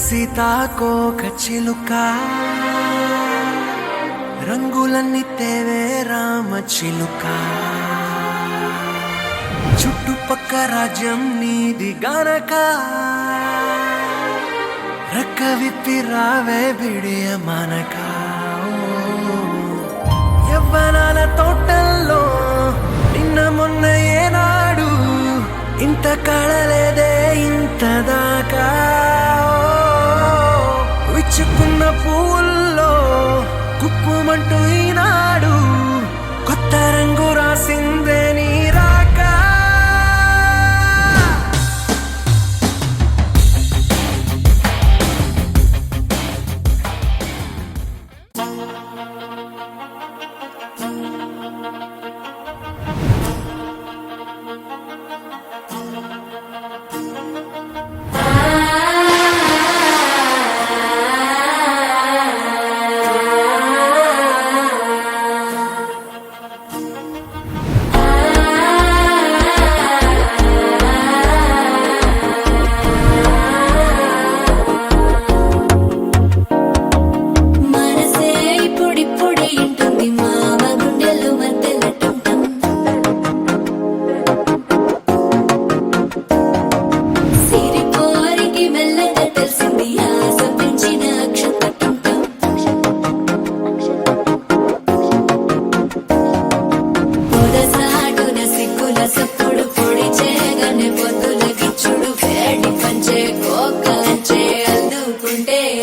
సీతాకోక చిలుక రంగులన్నీ తేవే రామ చిలుక చుట్టుపక్క రాజ్యం నీది గనక రెక్క విప్పి రావే బిడియ మనక యవ్వనాల తోటల్లో నిన్న మొన్న ఏనాడు ఇంత కళలేదే ఇంత దాకా విచ్చుకున్న పూల్లో కుప్పుమంటూ ఈనాడు కొత్త రంగు రాసిందే నీ రాక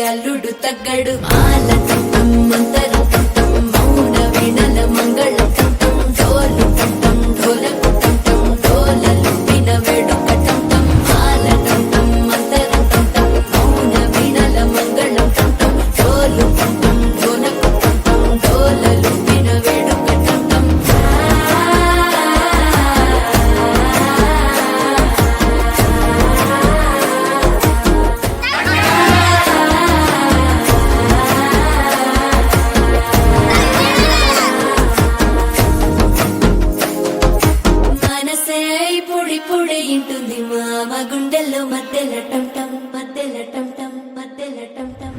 అల్లుడు తగ్గడు మాల తంతం మంతరం తంతం మౌన వీణల మంగళం తంతం డోలు తంతం ఢోలకు తంతం డోలలు విన వేడుక తంతం మాల తంతం మంతరం తంతం మౌన వీణల మంగళం తంతం డోలు తంతం ఢోలకు తంతం డోలలు విన వేడుక తంతం పొడి ఇంటుంది మామ గుండెల్లో మధ్యల టంటం మధ్యల టంటం మధ్యల టంటం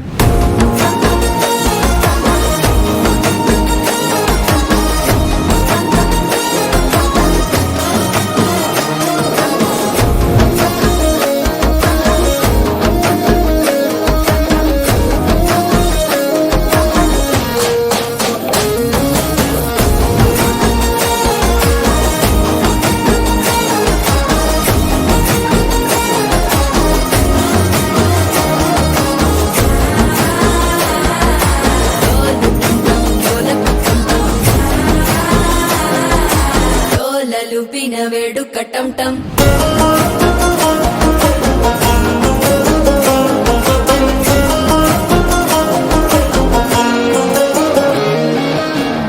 లూపిన వేడుక టంటం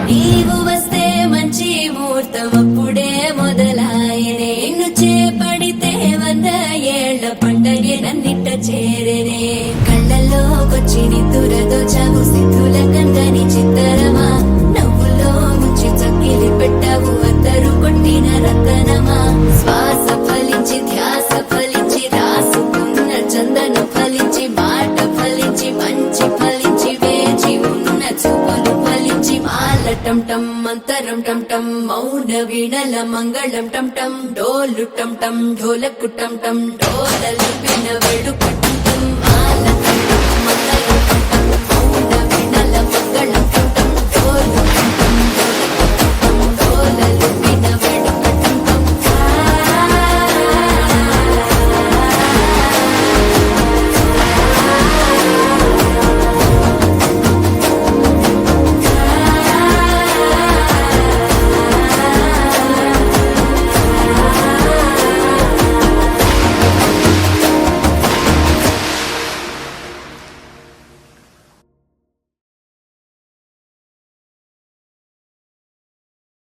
నీవు వస్తే మంచి ముహూర్తం అప్పుడే మొదలాయనే నిన్ను చేపడితే 100 ఏళ్ల పండగే నన్నిట్ట చేరనే కళ్ళల్లోకొచ్చి నిద్దురదో చావు సిద్ధుల కందని చిత్తరమా నవ్వులో ముంచి చక్కిలి పెట్టావు అద్దరు కొట్టిన రతనమా శ్వాస ఫలించి ధ్యాస ఫలించి రాసుకున్న చందన ఫలించి మాట ఫలించి మంచి ఫలించి వేచి ఉన్న చూపులు ఫలించి మాల టంటం మంతరం టంటం మౌన వీణల మంగళం టంటం డోలు టంటం ఢోలకు టంటం డోలలు విన వేడుక టంటం మాల టంటం మంతరం టంటం మౌన వీణల మంగళం టంటం డోలు